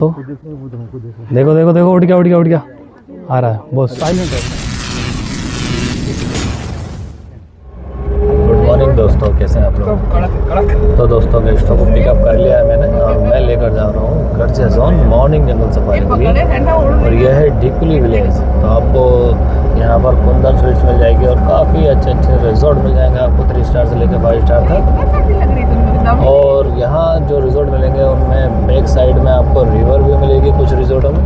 तो देखो देखो देखो उठ गया आ रहा है, बहुत साइलेंट है। गुड मॉर्निंग दोस्तों, कैसे हैं आप लोग। तो दोस्तों गेस्टों को पिकअप कर लिया है मैंने और मैं लेकर जा रहा हूँ गर्जिया जोन मॉर्निंग जंगल सफारी के लिए। और यह है डिकुली विलेज। तो आपको यहाँ पर कुंदन स्वीट्स मिल जाएगी और काफ़ी अच्छे अच्छे रिजॉर्ट मिल जाएंगे आपको 3 स्टार से लेकर 5 स्टार तक। और यहाँ जो रिजॉर्ट मिलेंगे उनमें बैक साइड में आपको रिवर भी मिलेगी कुछ रिजॉर्टों में,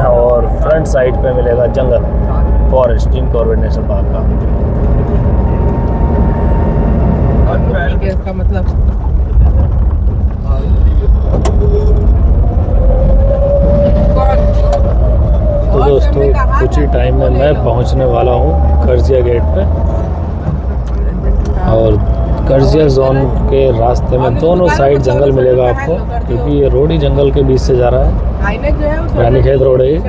और फ्रंट साइड पे मिलेगा जंगल forest Jim Corbett national park का। इसका मतलब तो दोस्तों कुछ ही टाइम में मैं पहुंचने वाला हूं गर्जिया गेट पे। और गर्जिया जोन के रास्ते में दोनों साइड जंगल मिलेगा आपको, क्योंकि ये रोड ही जंगल के बीच से जा रहा है। रानीखेत रोड है ये।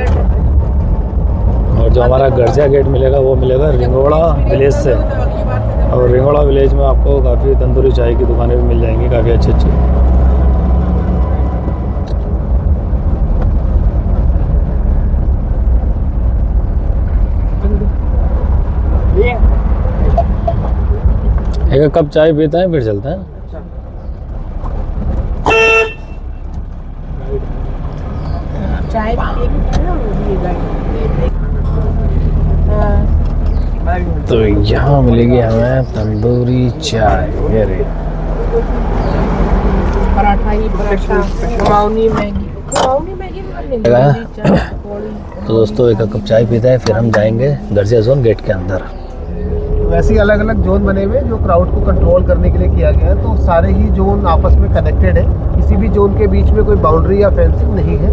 और जो हमारा गर्जिया गेट मिलेगा वो मिलेगा रिंगोड़ा विलेज से। और रिंगोड़ा विलेज में आपको काफ़ी तंदूरी चाय की दुकानें भी मिल जाएंगी, काफ़ी अच्छी अच्छी। एक कप चाय पीते हैं फिर चलते हैं। चाय तो यहाँ मिलेगी हमें तंदूरी चाय। ये रही पराठा ही पराठा माउनी मैगी तो दोस्तों एक कप चाय पीते हैं फिर हम जाएंगे गर्जिया जोन गेट के अंदर। वैसे ही अलग अलग जोन बने हुए जो क्राउड को कंट्रोल करने के लिए किया गया है। तो सारे ही जोन आपस में कनेक्टेड है, किसी भी जोन के बीच में कोई बाउंड्री या फेंसिंग नहीं है।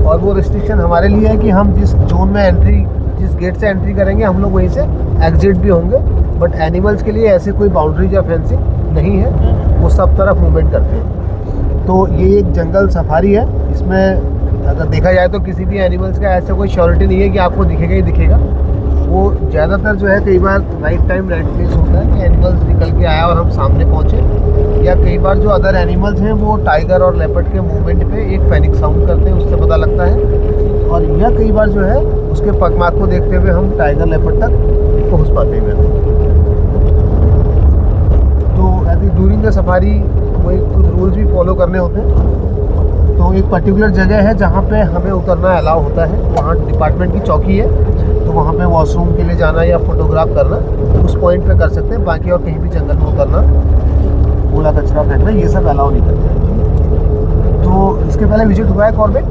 और वो रिस्ट्रिक्शन हमारे लिए है कि हम जिस जोन में एंट्री, जिस गेट से एंट्री करेंगे हम लोग वहीं से एग्जिट भी होंगे। बट एनिमल्स के लिए ऐसे कोई बाउंड्री या फेंसिंग नहीं है, वो सब तरफ मूवमेंट करते हैं। तो ये एक जंगल सफारी है। इसमें अगर देखा जाए तो किसी भी एनिमल्स का ऐसा कोई श्योरिटी नहीं है कि आपको दिखेगा ही दिखेगा। वो ज़्यादातर जो है कई बार राइट टाइम राइट प्लेस होता है कि एनिमल्स निकल के आया और हम सामने पहुँचे, या कई बार जो अदर एनिमल्स हैं वो टाइगर और लेपर्ड के मूवमेंट पे एक पैनिक साउंड करते हैं, उससे पता लगता है। और या कई बार जो है उसके पगमार्क को देखते हुए हम टाइगर लेपर्ड तक पहुँच पाते हैं। तो ऐसी ड्यूरिंग द सफारी वही कुछ रूल्स भी फॉलो करने होते हैं। तो एक पर्टिकुलर जगह है जहाँ पे हमें उतरना अलाउ होता है, वहाँ डिपार्टमेंट की चौकी है। तो वहाँ पे वॉशरूम के लिए जाना या फोटोग्राफ करना उस पॉइंट पे कर सकते हैं। बाकी और कहीं भी जंगल में उतरना, कूड़ा कचरा फेंकना, ये सब अलाउ नहीं करते हैं। तो इसके पहले विजिट हुआ है कॉर्बेट?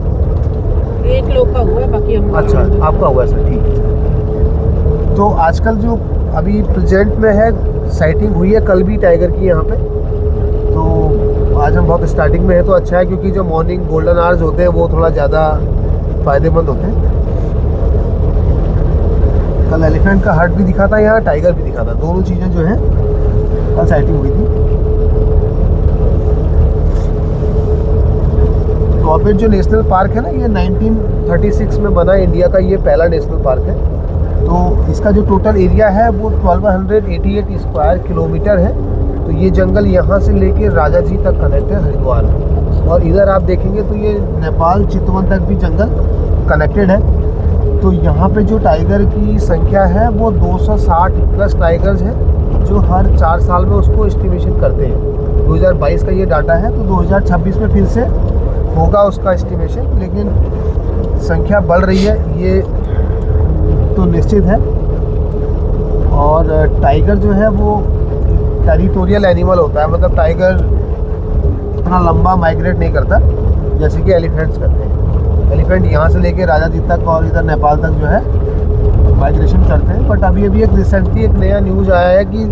एक लोग का हुआ है, बाकी हम। अच्छा, आपका हुआ है सर, ठीक है। तो आजकल जो अभी प्रेजेंट में है साइटिंग हुई है कल भी टाइगर की यहाँ पे। तो आज हम बहुत स्टार्टिंग में है तो अच्छा है, क्योंकि जो मॉर्निंग गोल्डन आवर्स होते हैं वो थोड़ा ज़्यादा फ़ायदेमंद होते हैं। कल एलिफेंट का हट भी दिखा था, यहाँ टाइगर भी दिखा था, दोनों चीज़ें जो हैं कल साइटिंग हुई थी। कॉर्बेट जो नेशनल पार्क है ना, ये 1936 में बना इंडिया का ये पहला नेशनल पार्क है। तो इसका जो टोटल एरिया है वो 1288 स्क्वायर किलोमीटर है। तो ये जंगल यहाँ से लेके राजा जी तक कनेक्ट है, हरिद्वार। और इधर आप देखेंगे तो ये नेपाल चितवन तक भी जंगल कनेक्टेड है। तो यहाँ पे जो टाइगर की संख्या है वो 260 प्लस टाइगर्स हैं, जो हर 4 साल में उसको एस्टिमेशन करते हैं। 2022 का ये डाटा है, तो 2026 में फिर से होगा उसका एस्टिमेशन। लेकिन संख्या बढ़ रही है ये तो निश्चित है। और टाइगर जो है वो टेरिटोरियल एनिमल होता है, मतलब टाइगर इतना लंबा माइग्रेट नहीं करता जैसे कि एलिफेंट्स करते हैं। एलिफेंट यहाँ से लेके राजा जी तक और इधर नेपाल तक जो है माइग्रेशन करते हैं। बट अभी एक रिसेंटली एक नया न्यूज़ आया है कि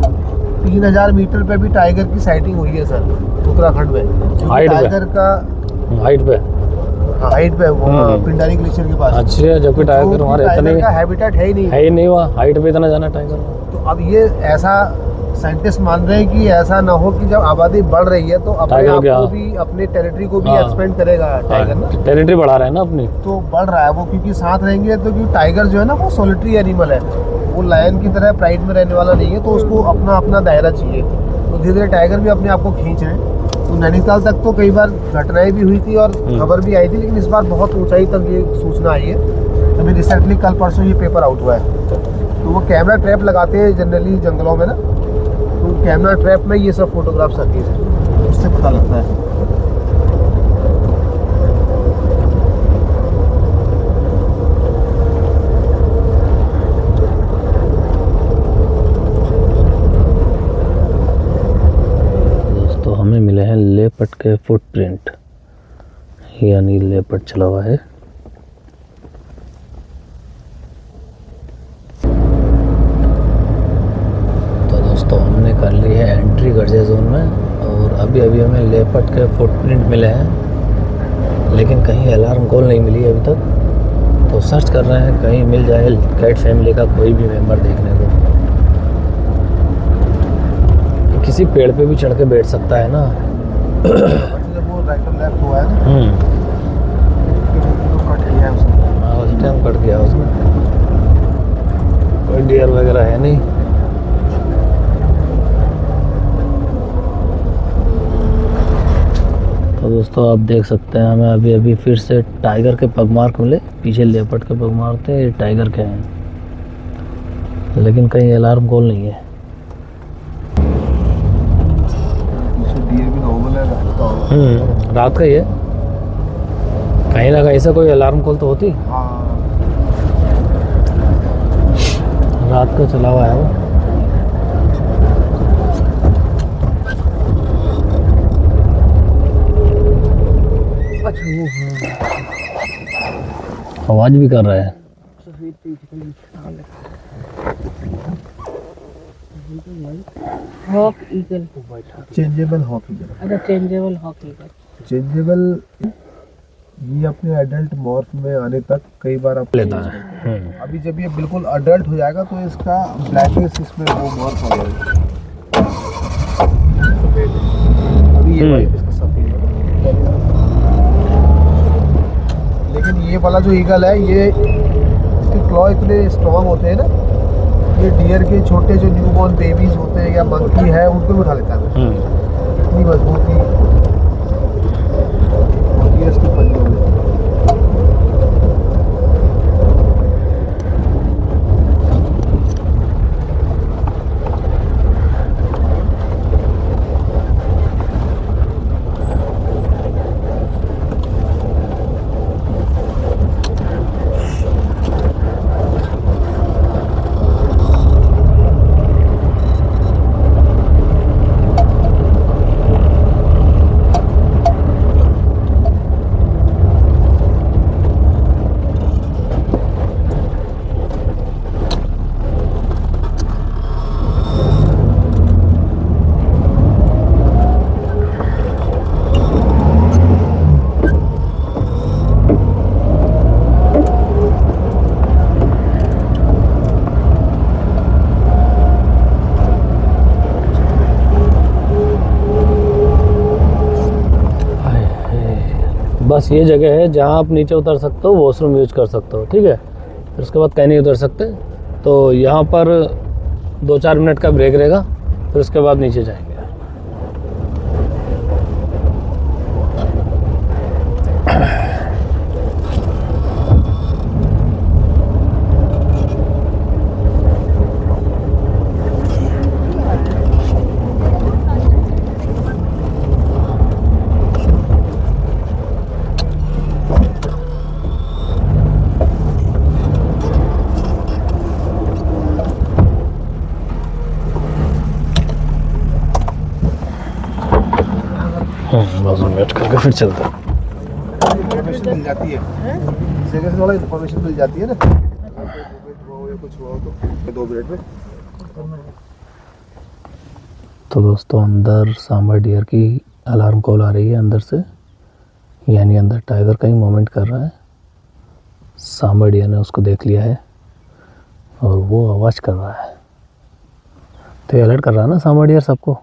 3000 मीटर पे भी टाइगर की साइटिंग हुई है सर, उत्तराखंड में। टाइगर का हाइट पे वो पिंडारी ग्लेशियर के पास। अच्छा, जबकि टाइगर हमारे इतने का हैबिटेट है ही नहीं हुआ हाइट पे इतना जाना टाइगर। तो अब ये ऐसा साइंटिस्ट मान रहे हैं कि ऐसा ना हो कि जब आबादी बढ़ रही है तो अपने आप को भी, अपने टेरिटरी को भी एक्सपेंड करेगा टाइगर ना। टेरिटरी बढ़ा रहा है ना अपनी, तो बढ़ रहा है वो, क्योंकि साथ रहेंगे। तो क्योंकि टाइगर जो है ना वो सोलिटरी एनिमल है, वो लायन की तरह प्राइड में रहने वाला नहीं है। तो उसको अपना अपना दायरा चाहिए। तो धीरे धीरे टाइगर भी अपने आप को खींच रहे हैं। तो नैनीताल तक तो कई बार घटनाएं भी हुई थी और खबर भी आई थी, लेकिन इस बार बहुत ऊंचाई तक ये सूचना आई है। अभी रिसेंटली कल परसों ये पेपर आउट हुआ है। तो वो कैमरा ट्रैप लगाते हैं जनरली जंगलों में ना, तो कैमरा ट्रैप में ये सब फोटोग्राफ्स आती है, उससे पता लगता है। दोस्तों हमें मिले हैं लेपर्ड के फुटप्रिंट, यानी लेपर्ड चला हुआ है। तो हमने कर ली है एंट्री गर्जे जोन में और अभी अभी हमें लेपर्ड के फुटप्रिंट मिले हैं, लेकिन कहीं अलार्म कॉल नहीं मिली अभी तक। तो सर्च कर रहे हैं कहीं मिल जाए कैट फैमिली का कोई भी मेंबर देखने को। किसी पेड़ पे भी चढ़ के बैठ सकता है ना। जब वो राइट और लेफ्ट हुआ है ना, तो कट लिया है उसने। हाँ उस टाइम कट गया उसमें, कोई डियर वगैरह है नहीं। तो दोस्तों आप देख सकते हैं हमें अभी अभी फिर से टाइगर के पगमार्क मिले। पीछे लेपर्ड के पगमार्क थे, ये टाइगर के हैं, लेकिन कहीं अलार्म कॉल नहीं है। डियर भी नॉर्मल है, रात का होगा। रात का ही है, कहीं ना कहीं से कोई अलार्म कॉल तो होती। हाँ, रात का चला हुआ है वो। आवाज भी कर रहा है। Hawk eagle, changeable hawk eagle. अच्छा चेंजेबल हॉक ईगल। चेंजेबल ये अपने एडल्ट मॉर्फ में आने तक कई बार आप लेता है। अभी जब ये बिल्कुल अडल्ट हो जाएगा तो इसका ब्लैकिश इसमें वो मॉर्फ हो जाएगा। अभी ये वाइट इसका सफेद है। लेकिन ये वाला जो ईगल है, ये इसके क्लॉ इतने स्ट्रॉन्ग होते हैं ना, ये डियर के छोटे जो न्यूबॉर्न बेबीज होते हैं या मंकी है उनको भी उठा लेता है। इतनी मजबूती होती है इसके पंजों में। बस ये जगह है जहाँ आप नीचे उतर सकते हो, वॉशरूम यूज कर सकते हो, ठीक है। फिर उसके बाद कहीं नहीं उतर सकते। तो यहाँ पर 2-4 मिनट का ब्रेक रहेगा, फिर उसके बाद नीचे जाएंगे। बस वेट करके फिर चलते हैं। इन्फॉर्मेशन मिल जाती है, इस जगह से थोड़ा इन्फॉर्मेशन मिल जाती है ना, कुछ हुआ हो तो 2 मिनट में। तो दोस्तों अंदर सांबर डियर की अलार्म कॉल आ रही है अंदर से, यानी अंदर टाइगर कहीं मूवमेंट कर रहा है। सांबर डियर ने उसको देख लिया है और वो आवाज़ कर रहा है। तो ये अलर्ट कर रहा है ना सांबर डियर सबको।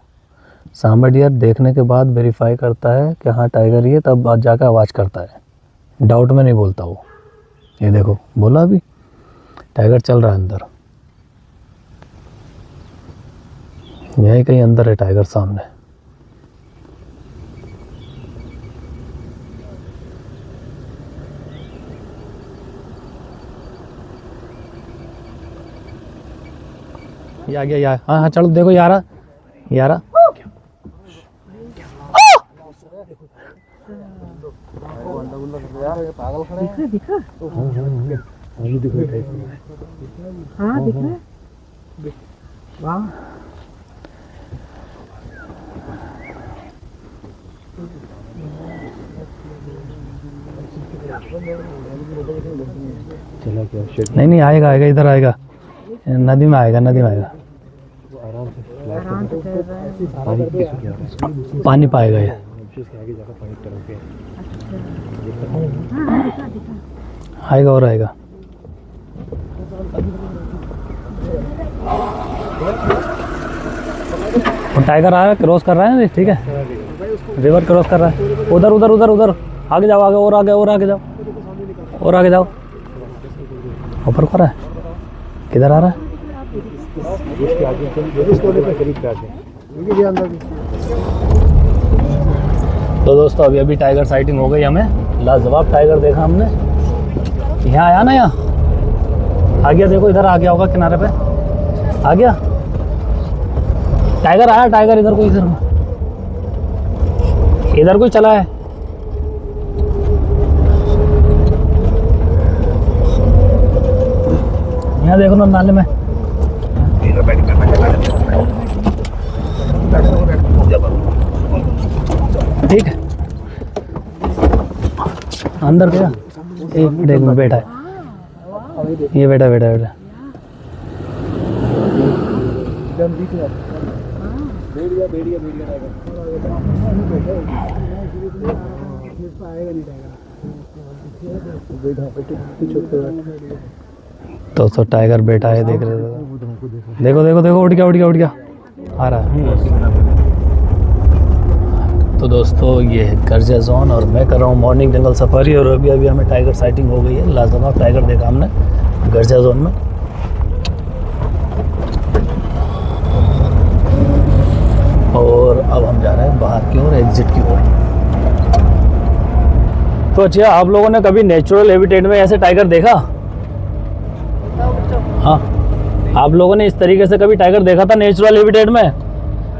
सांबर डियर देखने के बाद वेरीफाई करता है कि हाँ टाइगर ही है, तब बाद जाकर आवाज़ करता है। डाउट में नहीं बोलता वो। ये देखो बोला अभी, टाइगर चल रहा है अंदर। यही कहीं अंदर है टाइगर सामने। ये आ गया यार। हाँ हाँ चलो देखो यारा यारा। हाँ दिख रहा है। वाह नहीं नहीं आएगा आएगा, इधर आएगा, नदी में आएगा, नदी में आएगा, आराम से चल रहा है। पानी पाएगा ये। आएगा और आएगा। और टाइगर आया, क्रॉस कर रहा है, ठीक है, रिवर क्रॉस कर रहा है। उधर उधर उधर उधर आगे जाओ, आगे और आगे और आगे जाओ, और आगे जाओ। ऊपर कर रहा है, किधर आ रहा है? तो दोस्तों अभी अभी टाइगर साइटिंग हो गई हमें, लाजवाब टाइगर देखा हमने। यहाँ आया ना, यहाँ आ गया, देखो इधर आ गया होगा किनारे पे, आ गया टाइगर, आया टाइगर इधर कोई, इधर कोई चला है। यहाँ देखो ना नाले में, ठीक है, अंदर गया, एक मिनट में बैठा है, ये बैठा बैठा बैठा। तो टाइगर बैठा है, देख रहे हो, देखो देखो देखो, उठ गया उठ गया उठ गया, आ रहा है। तो दोस्तों ये है गर्जिया जोन और मैं कर रहा हूँ मॉर्निंग जंगल सफारी, और अभी अभी हमें टाइगर साइटिंग हो गई है, लाजवाब टाइगर देखा हमने गर्जिया जोन में। और अब हम जा रहे हैं बाहर की ओर, एग्जिट की ओर। तो अच्छा, आप लोगों ने कभी नेचुरल हैबिटेट में ऐसे टाइगर देखा? हाँ, आप लोगों ने इस तरीके से कभी टाइगर देखा था नेचुरल हैबिटेट में?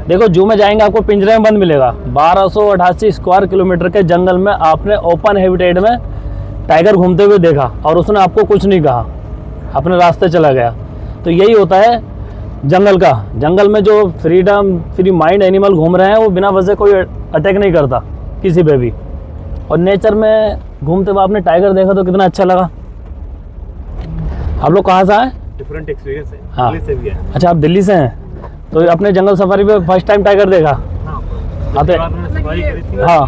देखो जू में जाएंगे आपको पिंजरे में बंद मिलेगा। 1288 स्क्वायर किलोमीटर के जंगल में आपने ओपन हैबिटेट में टाइगर घूमते हुए देखा और उसने आपको कुछ नहीं कहा, अपने रास्ते चला गया। तो यही होता है जंगल का। जंगल में जो फ्रीडम फ्री माइंड एनिमल घूम रहे हैं वो बिना वजह कोई अटैक नहीं करता किसी पे भी। और नेचर में घूमते हुए आपने टाइगर देखा तो कितना अच्छा लगा। आप लोग कहाँ से आए? डिफरेंट एक्सपीरियंस है। हाँ। दिल्ली से भी है। अच्छा आप दिल्ली से हैं, तो अपने जंगल सफारी पे फर्स्ट टाइम टाइगर देखा? हाँ तो सफारी करी थी। हाँ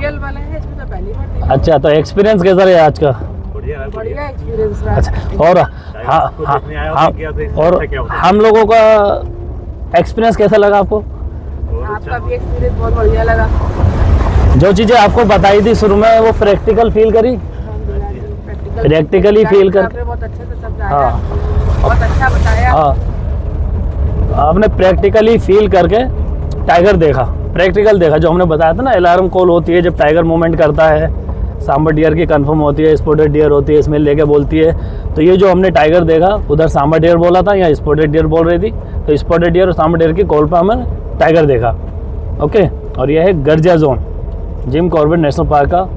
अच्छा, तो एक्सपीरियंस कैसा रहा आज का? बढ़िया एक्सपीरियंस अच्छा, और हाँ को हाँ देखने आया हाँ, होता क्या तो और अच्छा क्या होता है? हम लोगों का एक्सपीरियंस कैसा लगा आपको? आपका भी एक्सपीरियंस बहुत बढ़िया लगा। जो चीज़ें आपको बताई थी शुरू में वो प्रैक्टिकल फील करी? प्रैक्टिकली फील कर, आपने बहुत अच्छे से समझाया, हाँ बहुत अच्छा बताया। हाँ, आपने प्रैक्टिकली फील करके टाइगर देखा, प्रैक्टिकल देखा। जो हमने बताया था ना, अलार्म कॉल होती है जब टाइगर मूवमेंट करता है, सांबर डियर की कंफर्म होती है, स्पॉटेड डियर होती है, स्मेल लेके बोलती है। तो ये जो हमने टाइगर देखा, उधर सांबर डियर बोला था, यहाँ स्पॉटेड डियर बोल रही थी, तो स्पॉटेड डियर और सांबर डियर की कॉल पर हमने टाइगर देखा। ओके, और यह है Garjiya zone, Jim Corbett national park का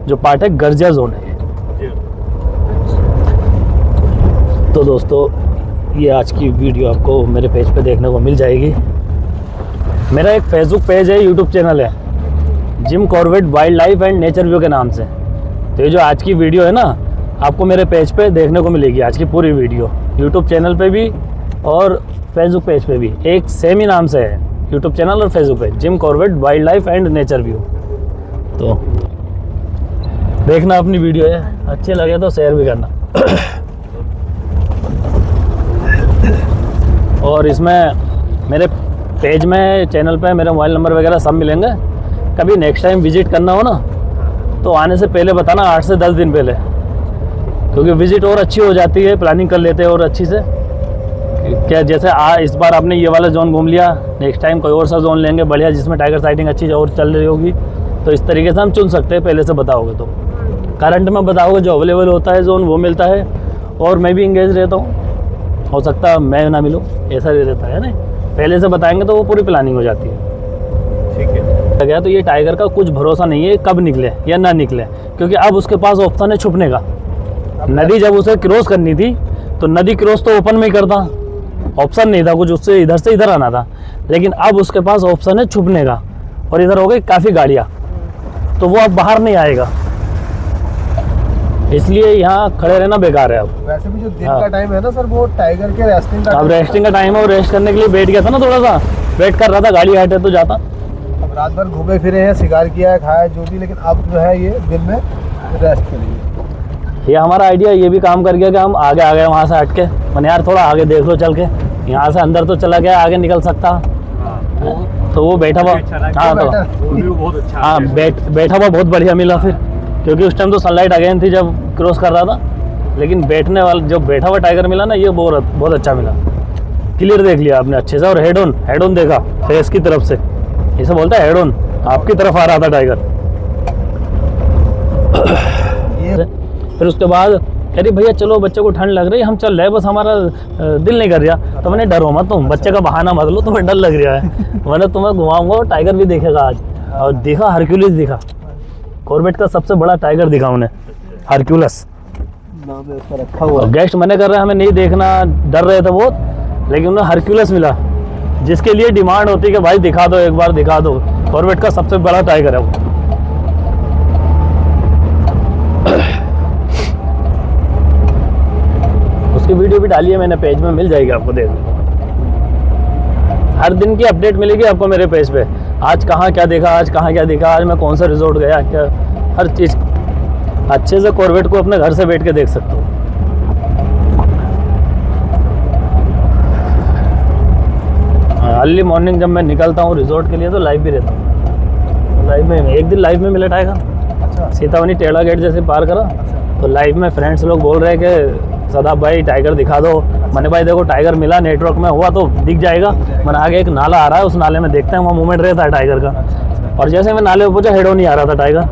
जो पार्ट है, गर्जिया जोन है। तो दोस्तों ये आज की वीडियो आपको मेरे पेज पे देखने को मिल जाएगी। मेरा एक फेसबुक पेज है, यूट्यूब चैनल है, Jim Corbett wild life and nature view के नाम से। तो ये जो आज की वीडियो है ना, आपको मेरे पेज पे देखने को मिलेगी, आज की पूरी वीडियो यूट्यूब चैनल पे भी और फेसबुक पेज पे भी, एक सेम ही नाम से है, यूट्यूब चैनल और Facebook page, Jim Corbett wild life and nature view. तो देखना अपनी वीडियो है, अच्छे लगे तो शेयर भी करना। और इसमें मेरे पेज में, चैनल पे मेरे मोबाइल नंबर वगैरह सब मिलेंगे। कभी नेक्स्ट टाइम विजिट करना हो ना, तो आने से पहले बताना, 8 से 10 दिन पहले, क्योंकि विजिट और अच्छी हो जाती है, प्लानिंग कर लेते हैं और अच्छी से। क्या जैसे इस बार आपने ये वाला जोन घूम लिया, नेक्स्ट टाइम कोई और सा जोन लेंगे बढ़िया, जिसमें टाइगर साइटिंग अच्छी और चल रही होगी। तो इस तरीके से हम चुन सकते हैं, पहले से बताओगे तो। करंट में बताओगे जो अवेलेबल होता है जोन वो मिलता है, और मैं भी इंगेज रहता हूँ, हो सकता है मैं ना मिलूँ, ऐसा भी रहता है ना। पहले से बताएंगे तो वो पूरी प्लानिंग हो जाती है। ठीक है। गया तो ये टाइगर का कुछ भरोसा नहीं है कब निकले या ना निकले, क्योंकि अब उसके पास ऑप्शन है छुपने का। नदी जब उसे क्रॉस करनी थी तो नदी क्रॉस तो ओपन में ही करता, ऑप्शन नहीं था कुछ, उससे इधर से इधर आना था। लेकिन अब उसके पास ऑप्शन है छुपने का, और इधर हो गई काफ़ी गाड़ियाँ, तो वो अब बाहर नहीं आएगा, इसलिए यहाँ खड़े रहना बेकार है अब। वैसे भी जो दिन हाँ। का टाइम है ना सर, वो टाइगर के रेस्टिंग का अब रेस्टिंग का टाइम है, और रेस्ट करने के लिए बैठ गया था ना, थोड़ा सा वेट कर रहा था, गाड़ी हटे तो जाता। अब रात भर घूमे फिरे हैं, शिकार किया है, खाया है, जो भी, लेकिन अब जो है ये दिन में रेस्ट करेंगे। ये हमारा आइडिया ये भी काम कर गया कि हम आगे आ गए वहाँ से हट के, मैंने यार थोड़ा आगे देख लो चल के, यहाँ से अंदर तो चला गया, आगे निकल सकता, तो वो बैठा हुआ, हाँ तो वो व्यू बहुत अच्छा हाँ है। बैठा हुआ बहुत बढ़िया मिला फिर, क्योंकि उस टाइम तो सनलाइट अगेन थी जब क्रॉस कर रहा था। लेकिन बैठने वाला जो बैठा हुआ टाइगर मिला ना, ये बहुत अच्छा मिला, क्लियर देख लिया आपने अच्छे से, और हेड ऑन देखा फेस की तरफ से, इसे बोलता है हेड ऑन, आपकी तरफ आ रहा था टाइगर। फिर उसके बाद कह रही भैया चलो, बच्चे को ठंड लग रही है, हम चल रहे, बस हमारा दिल नहीं कर रहा। तो मैंने डरो मत तुम, बच्चे का बहाना मत लो, तुम्हें डर लग रहा है, मैंने तुम्हें घुमाऊंगा, टाइगर भी देखेगा आज। और दिखा, हरक्यूलिस दिखा, कॉर्बेट का सबसे बड़ा टाइगर दिखा उन्हें, हरक्यूलिस। नाम है उसका रखा हुआ। गेस्ट मने कर रहे हैं हमें नहीं देखना, डर रहे थे बहुत, लेकिन उन्हें हरक्यूलिस मिला, जिसके लिए डिमांड होती है कि भाई दिखा दो, एक बार दिखा दो। कॉर्बेट का सबसे बड़ा टाइगर है वो। उसकी वीडियो भी डाली है मैंने पेज में, मिल जाएगी आपको, देख लो। हर दिन की अपडेट मिलेगी आपको मेरे पेज पे, आज कहाँ क्या देखा, आज कहाँ क्या देखा, आज मैं कौन सा रिजॉर्ट गया, क्या, हर चीज़ अच्छे से कॉर्बेट को अपने घर से बैठ के देख सकते हो। अर्ली मॉर्निंग जब मैं निकलता हूँ रिजॉर्ट के लिए तो लाइव भी रहता हूँ, लाइव में एक दिन लाइव में मिला टाइगर। अच्छा। सीतावनी टेढ़ा गेट जैसे पार करा तो लाइव में फ्रेंड्स लोग बोल रहे हैं कि सदाब भाई टाइगर दिखा दो। मैंने भाई देखो टाइगर मिला, नेटवर्क में हुआ तो दिख जाएगा। मैंने आगे एक नाला आ रहा है, उस नाले में देखते हैं, वहाँ मूवमेंट रहता है टाइगर का। और जैसे मैं नाले पर पहुंचा, हेड ऑन ही आ रहा था टाइगर,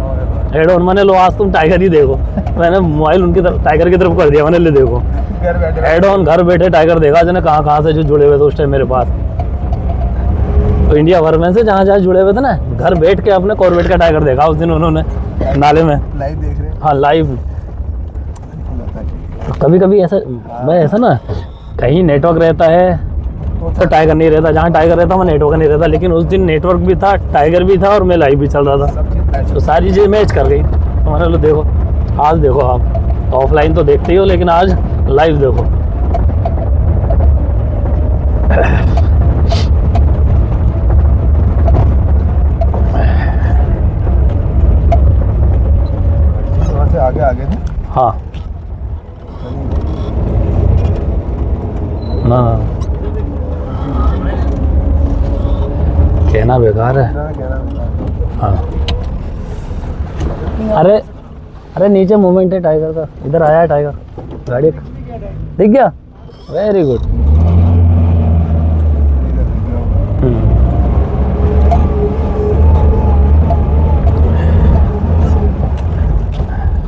हेड ऑन। मैंने लो आज तुम टाइगर ही देखो, मैंने मोबाइल उनकी तरफ टाइगर की तरफ कर दिया, मैंने ले देखो हेड ऑन, घर बैठे टाइगर देखा। जने कहाँ से जो जुड़े हुए थे उस टाइम मेरे पास, तो इंडिया भर में से जहाँ जुड़े हुए थे ना, घर बैठ के अपने कॉर्बेट का टाइगर देखा उस दिन उन्होंने नाले में। लाइव देख रहे हैं। हाँ लाइव। कभी कभी ऐसा मैं ऐसा ना, कहीं नेटवर्क रहता है तो टाइगर नहीं रहता, जहाँ टाइगर रहता वहाँ नेटवर्क नहीं रहता। लेकिन उस दिन नेटवर्क भी था, टाइगर भी था, और मैं लाइव भी चल रहा था, तो सारी चीज़ें मैच कर गई। तो मैंने लो देखो, आज देखो आप ऑफलाइन तो देखते ही हो, लेकिन आज लाइव देखो। वहाँ से आगे थे। हाँ ना कहना बेकार है। हाँ अरे नीचे मूवमेंट है टाइगर का, इधर आया है टाइगर, गाड़ी दिख गया, वेरी गुड।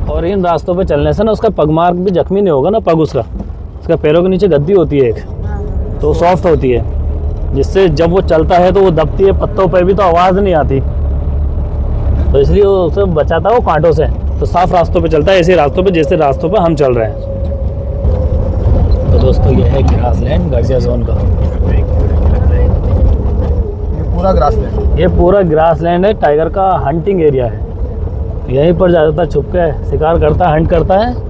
और इन रास्तों पे चलने से ना उसका पगमार्क भी जख्मी नहीं होगा ना, पग उसका पैरों के नीचे गद्दी होती है एक, तो सॉफ्ट होती है, जिससे जब वो चलता है तो वो दबती है पत्तों पे भी, तो आवाज़ नहीं आती, तो इसलिए वो उसे बचाता है वो कांटों से। तो साफ रास्तों पे चलता है, ऐसे रास्तों पे जैसे रास्तों पे हम चल रहे हैं। तो दोस्तों ये है ग्रासलैंड गर्जिया जोन का, ये पूरा ग्रासलैंड, ये पूरा ग्रासलैंड है, टाइगर का हंटिंग एरिया है। यहीं पर ज़्यादातर छुप के शिकार करता है, हंट करता है।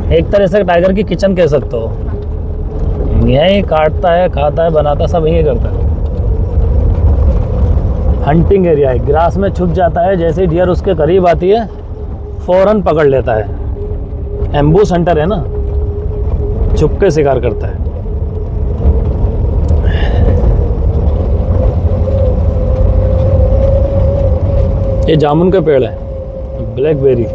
एक तरह से टाइगर की किचन कह सकते हो, यहीं काटता है, खाता है, बनाता, सब यहीं करता है। हंटिंग एरिया है, ग्रास में छुप जाता है, जैसे डियर उसके करीब आती है फौरन पकड़ लेता है। एम्बूश हंटर है ना, छुप के शिकार करता है। ये जामुन का पेड़ है, ब्लैकबेरी।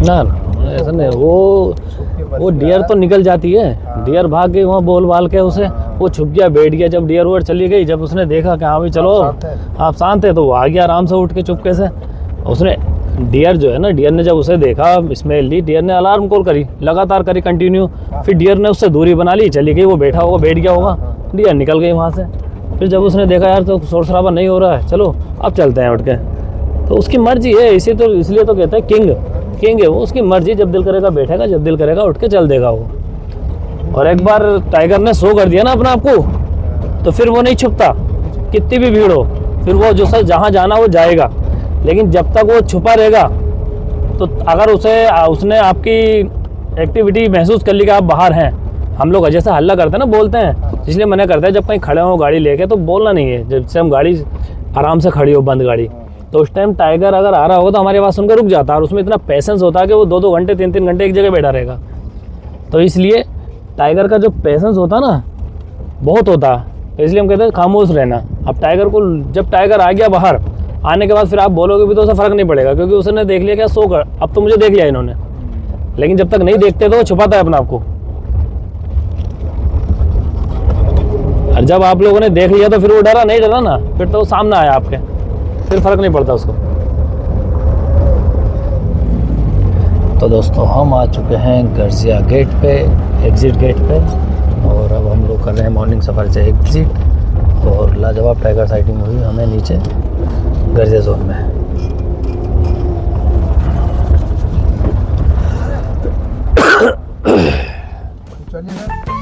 ना ना ऐसा नहीं, वो डियर तो निकल जाती है, डियर भाग गई वहाँ बोल बाल के उसे, वो छुप गया बैठ गया। जब डियर उड़ चली गई, जब उसने देखा कि हाँ भाई चलो आप शांत है, तो वो आ गया आराम से उठ के चुपके से। उसने डियर जो है ना, डियर ने जब उसे देखा स्मेल ली, डियर ने अलार्म कॉल करी, लगातार करी कंटिन्यू। फिर डियर ने उससे दूरी बना ली, चली गई, वो बैठा होगा बैठ गया होगा, डियर निकल गई वहाँ से। फिर जब उसने देखा यार तो शोर शराबा नहीं हो रहा है, चलो अब चलते हैं उठ के। तो उसकी मर्जी है, इसलिए तो कहते हैं किंग है वो, उसकी मर्जी, जब दिल करेगा बैठेगा, जब दिल करेगा उठ के चल देगा वो। और एक बार टाइगर ने शो कर दिया ना अपना आपको, तो फिर वो नहीं छुपता, कितनी भी भीड़ हो, फिर वो जो सर जहाँ जाना वो जाएगा। लेकिन जब तक वो छुपा रहेगा, तो अगर उसने आपकी एक्टिविटी महसूस कर ली कि आप बाहर हैं, हम लोग जैसे हल्ला करते हैं ना, बोलते हैं, इसलिए मना करते हैं जब कहीं खड़े हो गाड़ी लेके तो बोलना नहीं है। जब से हम गाड़ी आराम से खड़ी हो बंद गाड़ी, तो उस टाइम टाइगर अगर आ रहा होगा तो हमारी आवाज़ सुनकर रुक जाता है, और उसमें इतना पेशेंस होता है कि वो 2-2 घंटे 3-3 घंटे एक जगह बैठा रहेगा। तो इसलिए टाइगर का जो पेशेंस होता है ना, बहुत होता है, तो इसलिए हम कहते हैं खामोश रहना। अब टाइगर को, जब टाइगर आ गया बाहर, आने के बाद फिर आप बोलोगे भी तो उसे फ़र्क नहीं पड़ेगा, क्योंकि उसने देख लिया क्या सो कर, अब तो मुझे देख लिया इन्होंने। लेकिन जब तक नहीं देखते तो वो छुपाता है अपने आप को, और जब आप लोगों ने देख लिया तो फिर वो डरा नहीं, डरा ना, फिर तो सामने आया आपके, फिर फ़र्क नहीं पड़ता उसको। तो दोस्तों हम आ चुके हैं गर्जिया गेट पे, एग्ज़िट गेट पे, और अब हम लोग कर रहे हैं मॉर्निंग सफ़र से एग्ज़िट। और लाजवाब टाइगर साइटिंग हुई हमें नीचे गर्जिया जोन में। चलिए